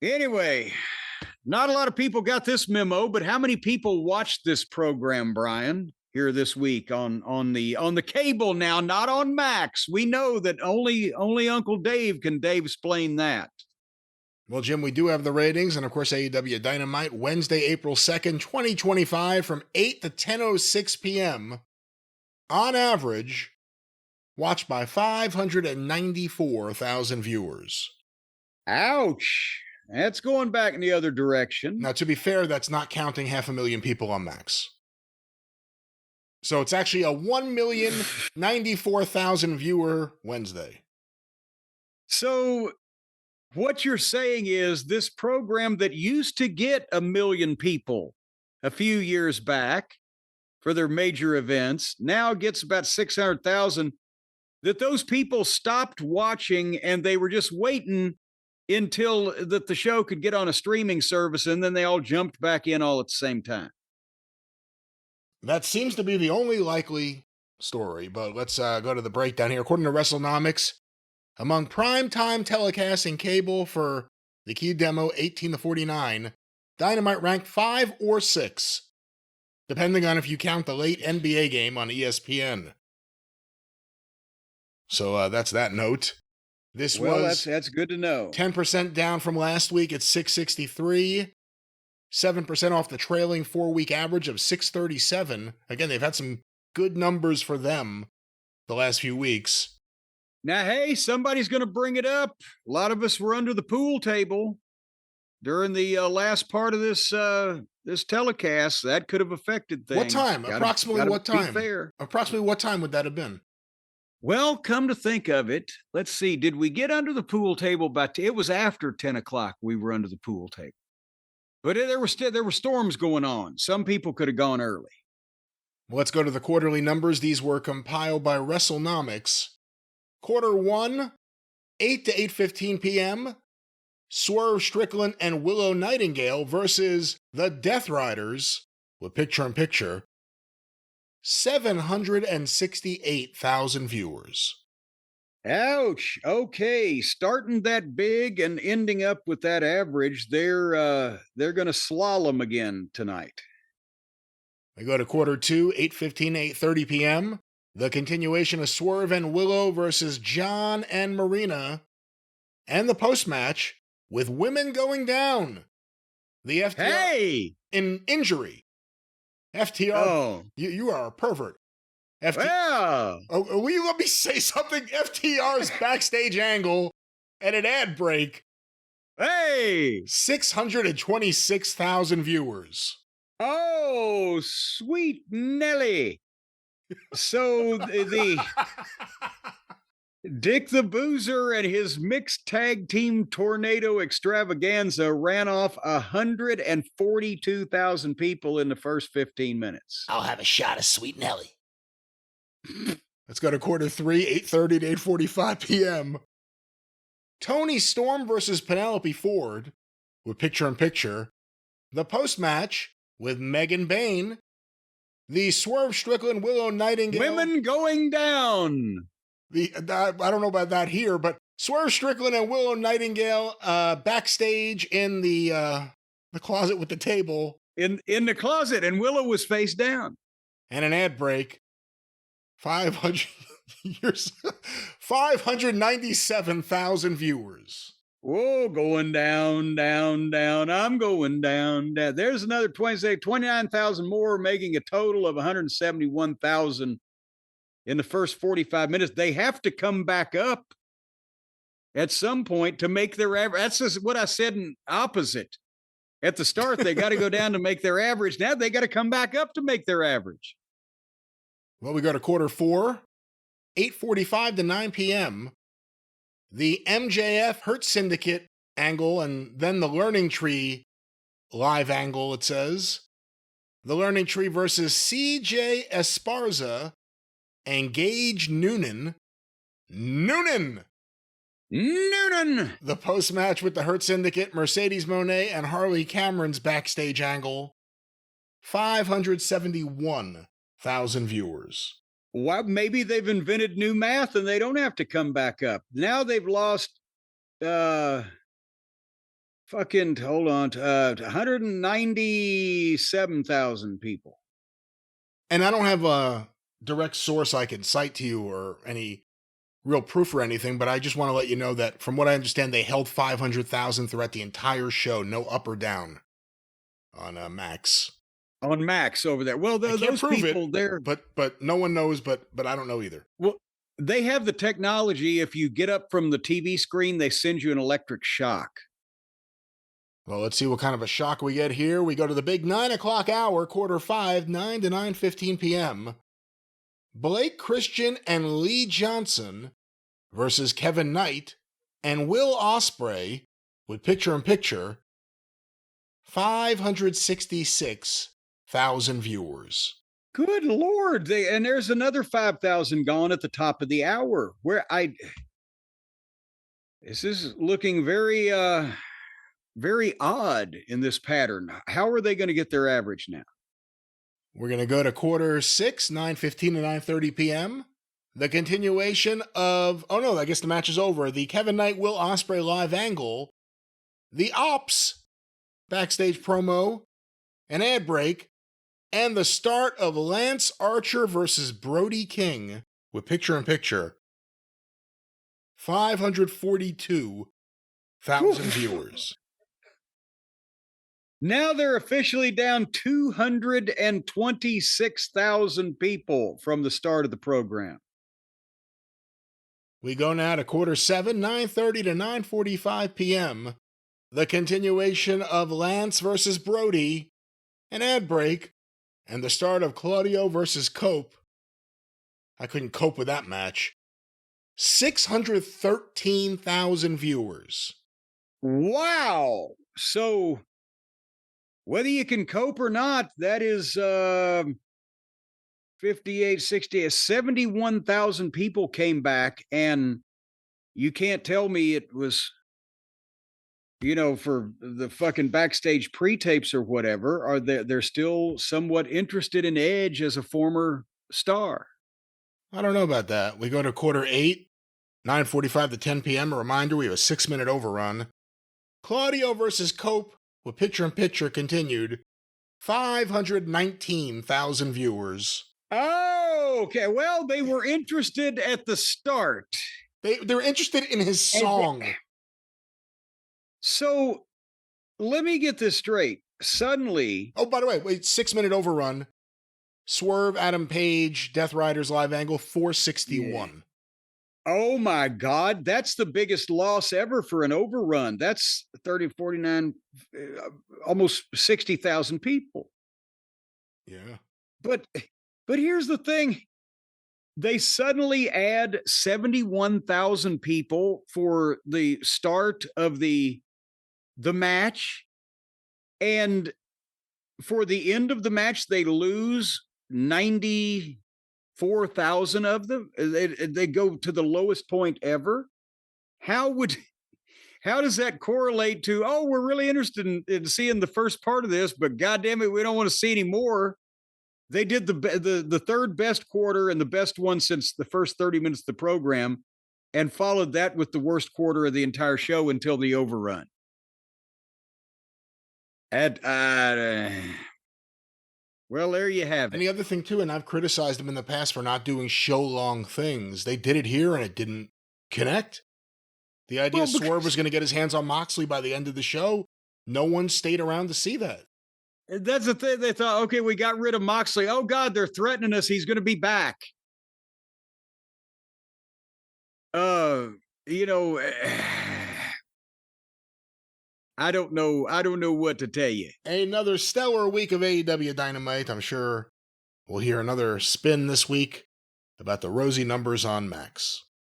Anyway, not a lot of people got this memo, but how many people watched this program, Brian, here this week on the cable now, not on Max? We know that only Uncle Dave can Dave explain that. Well, Jim, we do have the ratings, and of course, AEW Dynamite, Wednesday, April 2nd, 2025, from 8 to 10:06 p.m. On average, watched by 594,000 viewers. Ouch. That's going back in the other direction. Now, to be fair, that's not counting 500,000 people on Max. So it's actually a 1,094,000 viewer Wednesday. So what you're saying is this program that used to get 1 million people a few years back for their major events now gets about 600,000, that those people stopped watching and they were just waiting until that the show could get on a streaming service, and then they all jumped back in all at the same time. That seems to be the only likely story, but let's go to the breakdown here. According to WrestleNomics, among primetime telecasts in cable for the key demo 18 to 49, Dynamite ranked 5 or 6, depending on if you count the late NBA game on ESPN. So that's that note. This was that's good to know. 10% down from last week at 663, 7% off the trailing 4-week average of 637. Again, they've had some good numbers for them the last few weeks. Now, hey, somebody's going to bring it up. A lot of us were under the pool table during the last part of this this telecast. That could have affected things. What time? Approximately what time? Fair. Approximately what time would that have been? Well, come to think of it, let's see. Did we get under the pool table by it was after 10 o'clock we were under the pool table. But there were storms going on. Some people could have gone early. Let's go to the quarterly numbers. These were compiled by WrestleNomics. Quarter 1, 8 to 8:15 p.m., Swerve Strickland and Willow Nightingale versus the Death Riders with picture-in-picture, 768,000 viewers. Ouch. Okay, starting that big and ending up with that average, they're going to slalom again tonight. We go to quarter 2, 8:15 to 8:30 p.m., the continuation of Swerve and Willow versus John and Marina, and the post-match with women going down. The FTR in injury. FTR, you are a pervert. Well, will you let me say something? FTR's backstage angle and an ad break. Hey! 626,000 viewers. Oh, sweet Nelly. So the Dick the Boozer and his mixed tag team tornado extravaganza ran off 142,000 people in the first 15 minutes. I'll have a shot of Sweet Nelly. Let's go to quarter 3, 8:30 to 8:45 p.m. Toni Storm versus Penelope Ford with picture-in-picture. The post-match with Megan Bayne. The Swerve Strickland Willow Nightingale. Women going down. I don't know about that here, but Swerve Strickland and Willow Nightingale backstage in the closet with the table. In the closet, and Willow was face down. And an ad break. 597,000 viewers. Whoa, going down, down, down. I'm going down, down. There's another 29,000 more, making a total of 171,000 in the first 45 minutes. They have to come back up at some point to make their average. That's just what I said in opposite. At the start, they got to go down to make their average. Now they got to come back up to make their average. Well, we go to quarter 4, 8:45 to 9 p.m. The MJF Hurt Syndicate angle, and then the Learning Tree live angle, it says. The Learning Tree versus CJ Esparza and Gage Noonan. The post-match with the Hurt Syndicate, Mercedes Moné and Harley Cameron's backstage angle. 571,000 viewers. Well, maybe they've invented new math and they don't have to come back up. Now they've lost fucking hold on, 197,000 people. And I don't have a direct source I can cite to you or any real proof or anything, but I just want to let you know that from what I understand, they held 500,000 throughout the entire show, no up or down on Max. On Max over there. Well, I can't those prove people it, there, but no one knows, but I don't know either. well, they have the technology. If you get up from the TV screen, they send you an electric shock. Well, let's see what kind of a shock we get here. We go to the big 9 o'clock hour, quarter 5, 9 to 9:15 p.m. Blake Christian and Lee Johnson versus Kevin Knight and Will Ospreay with picture-in-picture, 566,000 viewers. Good Lord. And there's another 5,000 gone at the top of the hour. This is looking very, very odd in this pattern. How are they going to get their average now? We're going to go to quarter 6, 9:15 to 9:30 p.m. The continuation of, oh no, I guess the match is over. The Kevin Knight, Will Ospreay live angle, the Ops backstage promo, an ad break, and the start of Lance Archer versus Brody King with picture-in-picture. 542,000 viewers. Now they're officially down 226,000 people from the start of the program. We go now to quarter 7, 9:30 to 9:45 p.m. The continuation of Lance versus Brody, an ad break, and the start of Claudio versus Cope. I couldn't cope with that match. 613,000 viewers. Wow. So whether you can cope or not, that is 58, 60, 71,000 people came back, and you can't tell me it was, for the fucking backstage pre-tapes or whatever. Are they're still somewhat interested in Edge as a former star? I don't know about that. We go to quarter 8, 9:45 to 10 p.m. A reminder, we have a 6-minute overrun. Claudio versus Cope with picture-in-picture continued. 519,000 viewers. Oh, okay. Well, they were interested at the start. They were interested in his song. So let me get this straight. Suddenly. Oh, by the way, wait, 6-minute overrun. Swerve, Adam Page, Death Riders live angle, 461. Yeah. Oh my God. That's the biggest loss ever for an overrun. That's 30, 49, almost 60,000 people. Yeah. But here's the thing. They suddenly add 71,000 people for the start of the match. And for the end of the match, they lose 94,000 of them. They go to the lowest point ever. How does that correlate to, oh, we're really interested in seeing the first part of this, but goddamn it, we don't want to see any more. They did the third best quarter and the best one since the first 30 minutes of the program, and followed that with the worst quarter of the entire show until the overrun. Well, there you have it. And the other thing, too, and I've criticized them in the past for not doing show-long things. They did it here, and it didn't connect. The idea Swerve was going to get his hands on Moxley by the end of the show. No one stayed around to see that. That's the thing. They thought, okay, we got rid of Moxley. Oh, God, they're threatening us. He's going to be back. I don't know. I don't know what to tell you. Another stellar week of AEW Dynamite. I'm sure we'll hear another spin this week about the rosy numbers on Max.